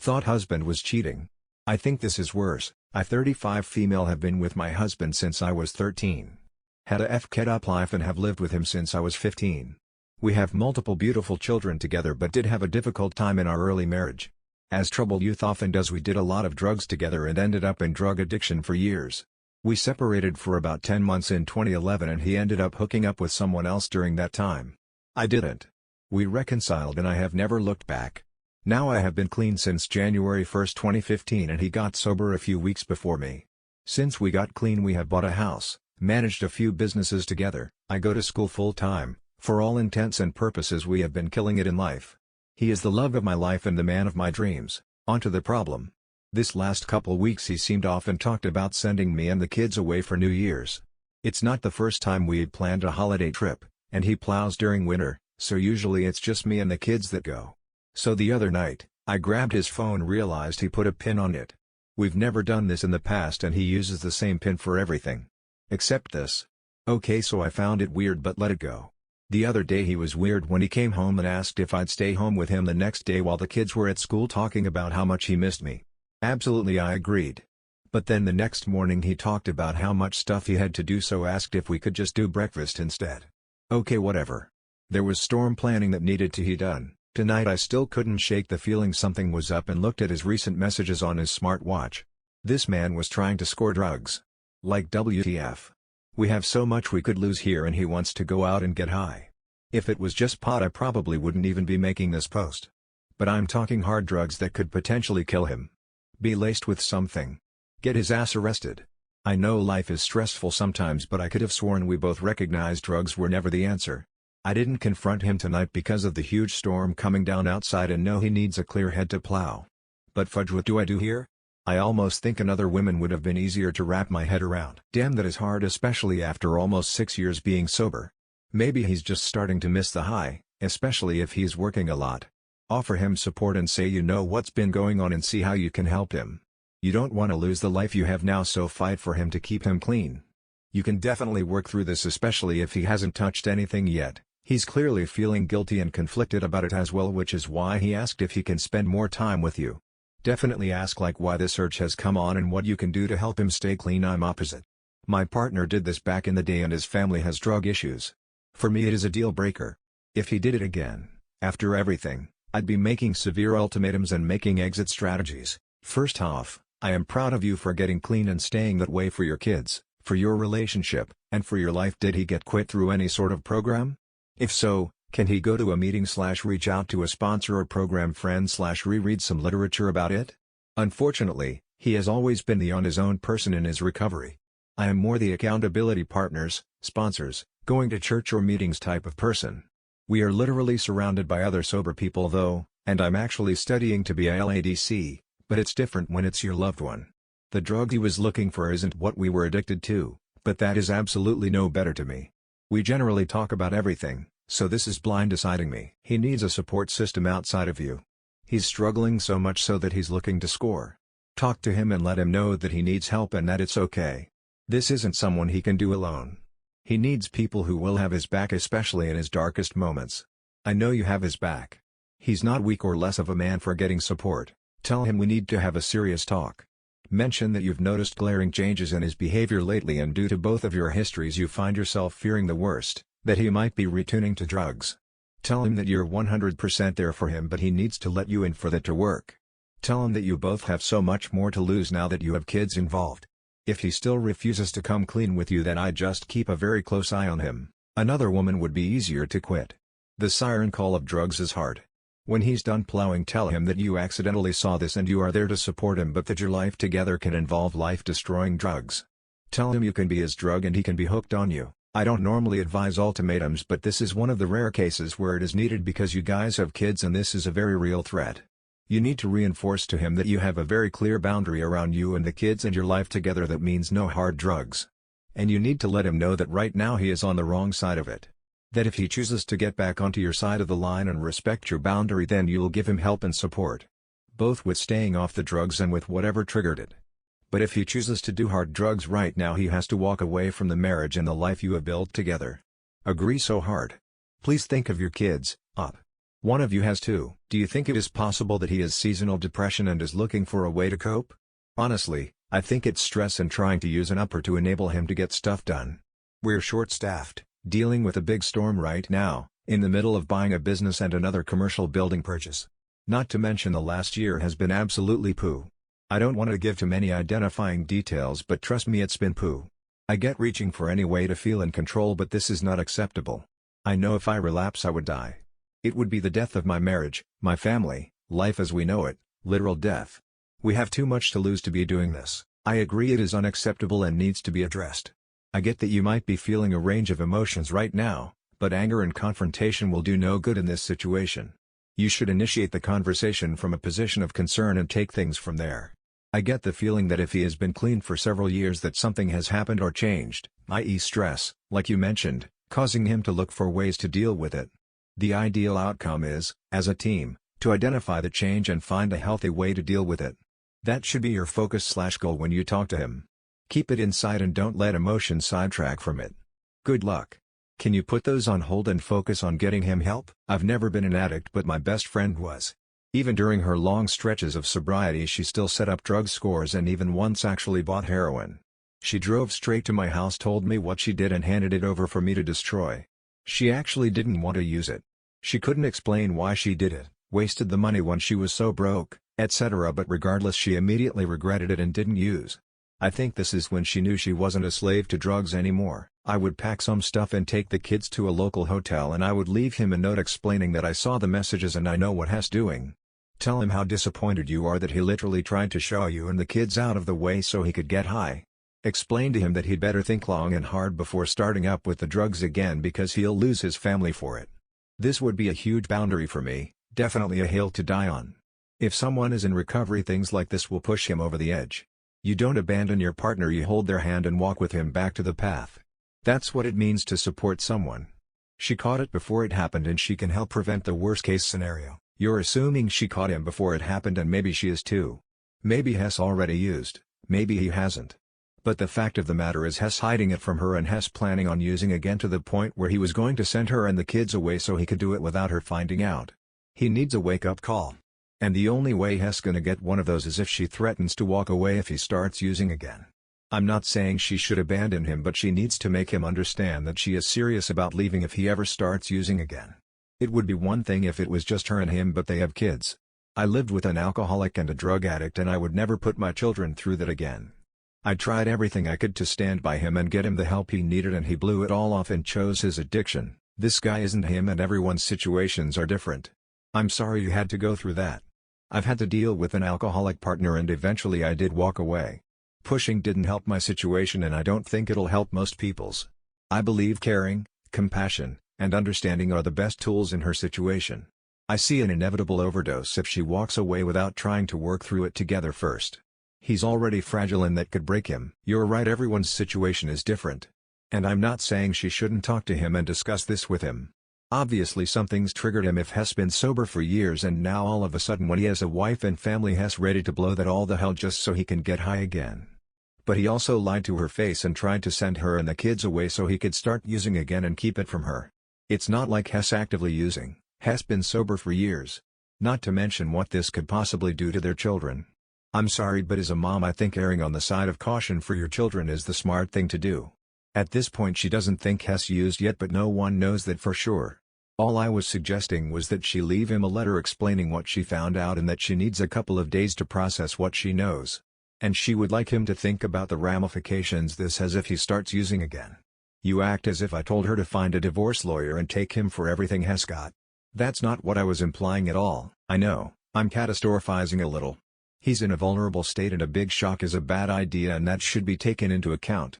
Thought husband was cheating. I think this is worse. I 35 female have been with my husband since I was 13. Had a f***ed up life and have lived with him since I was 15. We have multiple beautiful children together but did have a difficult time in our early marriage. As troubled youth often does, we did a lot of drugs together and ended up in drug addiction for years. We separated for about 10 months in 2011 and he ended up hooking up with someone else during that time. I didn't. We reconciled and I have never looked back. Now I have been clean since January 1, 2015 and he got sober a few weeks before me. Since we got clean we have bought a house, managed a few businesses together, I go to school full-time, for all intents and purposes we have been killing it in life. He is the love of my life and the man of my dreams. On to the problem. This last couple weeks he seemed often talked about sending me and the kids away for New Year's. It's not the first time we've planned a holiday trip, and he plows during winter, so usually it's just me and the kids that go. So the other night, I grabbed his phone, realized he put a pin on it. We've never done this in the past and he uses the same pin for everything. Except this. Okay, so I found it weird but let it go. The other day he was weird when he came home and asked if I'd stay home with him the next day while the kids were at school talking about how much he missed me. Absolutely, I agreed. But then the next morning he talked about how much stuff he had to do, so asked if we could just do breakfast instead. Okay, whatever. There was storm planning that needed to be done. Tonight I still couldn't shake the feeling something was up and looked at his recent messages on his smartwatch. This man was trying to score drugs. Like WTF. We have so much we could lose here and he wants to go out and get high. If it was just pot I probably wouldn't even be making this post. But I'm talking hard drugs that could potentially kill him. Be laced with something. Get his ass arrested. I know life is stressful sometimes but I could have sworn we both recognized drugs were never the answer. I didn't confront him tonight because of the huge storm coming down outside and know he needs a clear head to plow. But fudge, what do I do here? I almost think another woman would have been easier to wrap my head around. Damn, that is hard, especially after almost 6 years being sober. Maybe he's just starting to miss the high, especially if he's working a lot. Offer him support and say you know what's been going on and see how you can help him. You don't want to lose the life you have now, so fight for him to keep him clean. You can definitely work through this, especially if he hasn't touched anything yet. He's clearly feeling guilty and conflicted about it as well, which is why he asked if he can spend more time with you. Definitely ask like why this urge has come on and what you can do to help him stay clean. I'm opposite. My partner did this back in the day and his family has drug issues. For me it is a deal breaker. If he did it again, after everything, I'd be making severe ultimatums and making exit strategies. First off, I am proud of you for getting clean and staying that way for your kids, for your relationship, and for your life. Did he get quit through any sort of program? If so, can he go to a meeting / reach out to a sponsor or program friend / reread some literature about it? Unfortunately, he has always been the on his own person in his recovery. I am more the accountability partners, sponsors, going to church or meetings type of person. We are literally surrounded by other sober people though, and I'm actually studying to be a LADC, but it's different when it's your loved one. The drug he was looking for isn't what we were addicted to, but that is absolutely no better to me. We generally talk about everything, so this is blind deciding me. He needs a support system outside of you. He's struggling so much so that he's looking to score. Talk to him and let him know that he needs help and that it's okay. This isn't someone he can do alone. He needs people who will have his back, especially in his darkest moments. I know you have his back. He's not weak or less of a man for getting support. Tell him we need to have a serious talk. Mention that you've noticed glaring changes in his behavior lately and due to both of your histories you find yourself fearing the worst, that he might be returning to drugs. Tell him that you're 100% there for him but he needs to let you in for that to work. Tell him that you both have so much more to lose now that you have kids involved. If he still refuses to come clean with you then I'd just keep a very close eye on him. Another woman would be easier to quit. The siren call of drugs is hard. When he's done plowing tell him that you accidentally saw this and you are there to support him but that your life together can involve life-destroying drugs. Tell him you can be his drug and he can be hooked on you. I don't normally advise ultimatums but this is one of the rare cases where it is needed because you guys have kids and this is a very real threat. You need to reinforce to him that you have a very clear boundary around you and the kids and your life together that means no hard drugs. And you need to let him know that right now he is on the wrong side of it. That if he chooses to get back onto your side of the line and respect your boundary then you'll give him help and support. Both with staying off the drugs and with whatever triggered it. But if he chooses to do hard drugs right now he has to walk away from the marriage and the life you have built together. Agree so hard. Please think of your kids, up. One of you has too. Do you think it is possible that he has seasonal depression and is looking for a way to cope? Honestly, I think it's stress and trying to use an upper to enable him to get stuff done. We're short-staffed, dealing with a big storm right now, in the middle of buying a business and another commercial building purchase. Not to mention the last year has been absolutely poo. I don't want to give too many identifying details, but trust me, it's been poo. I get reaching for any way to feel in control, but this is not acceptable. I know if I relapse I would die. It would be the death of my marriage, my family, life as we know it, literal death. We have too much to lose to be doing this. I agree it is unacceptable and needs to be addressed. I get that you might be feeling a range of emotions right now, but anger and confrontation will do no good in this situation. You should initiate the conversation from a position of concern and take things from there. I get the feeling that if he has been clean for several years that something has happened or changed, i.e. stress, like you mentioned, causing him to look for ways to deal with it. The ideal outcome is, as a team, to identify the change and find a healthy way to deal with it. That should be your focus/goal when you talk to him. Keep it inside and don't let emotions sidetrack from it. Good luck. Can you put those on hold and focus on getting him help? I've never been an addict, but my best friend was. Even during her long stretches of sobriety she still set up drug scores and even once actually bought heroin. She drove straight to my house, told me what she did and handed it over for me to destroy. She actually didn't want to use it. She couldn't explain why she did it, wasted the money when she was so broke, etc. But regardless, she immediately regretted it and didn't use. I think this is when she knew she wasn't a slave to drugs anymore. I would pack some stuff and take the kids to a local hotel, and I would leave him a note explaining that I saw the messages and I know what he's doing. Tell him how disappointed you are that he literally tried to show you and the kids out of the way so he could get high. Explain to him that he'd better think long and hard before starting up with the drugs again, because he'll lose his family for it. This would be a huge boundary for me, definitely a hill to die on. If someone is in recovery, things like this will push him over the edge. You don't abandon your partner, you hold their hand and walk with him back to the path. That's what it means to support someone. She caught it before it happened and she can help prevent the worst case scenario. You're assuming she caught him before it happened, and maybe she is too. Maybe Hess already used, maybe he hasn't. But the fact of the matter is Hess hiding it from her, and Hess planning on using again to the point where he was going to send her and the kids away so he could do it without her finding out. He needs a wake-up call. And the only way Hess gonna get one of those is if she threatens to walk away if he starts using again. I'm not saying she should abandon him, but she needs to make him understand that she is serious about leaving if he ever starts using again. It would be one thing if it was just her and him, but they have kids. I lived with an alcoholic and a drug addict, and I would never put my children through that again. I tried everything I could to stand by him and get him the help he needed, and he blew it all off and chose his addiction. This guy isn't him, and everyone's situations are different. I'm sorry you had to go through that. I've had to deal with an alcoholic partner, and eventually I did walk away. Pushing didn't help my situation, and I don't think it'll help most people's. I believe caring, compassion, and understanding are the best tools in her situation. I see an inevitable overdose if she walks away without trying to work through it together first. He's already fragile and that could break him. You're right, everyone's situation is different. And I'm not saying she shouldn't talk to him and discuss this with him. Obviously something's triggered him if Hess been sober for years and now all of a sudden when he has a wife and family Hess ready to blow that all the hell just so he can get high again. But he also lied to her face and tried to send her and the kids away so he could start using again and keep it from her. It's not like Hess actively using. Hess been sober for years. Not to mention what this could possibly do to their children. I'm sorry, but as a mom I think erring on the side of caution for your children is the smart thing to do. At this point she doesn't think Hess used yet, but no one knows that for sure. All I was suggesting was that she leave him a letter explaining what she found out and that she needs a couple of days to process what she knows. And she would like him to think about the ramifications this has if he starts using again. You act as if I told her to find a divorce lawyer and take him for everything Hess got. That's not what I was implying at all. I know, I'm catastrophizing a little. He's in a vulnerable state and a big shock is a bad idea, and that should be taken into account.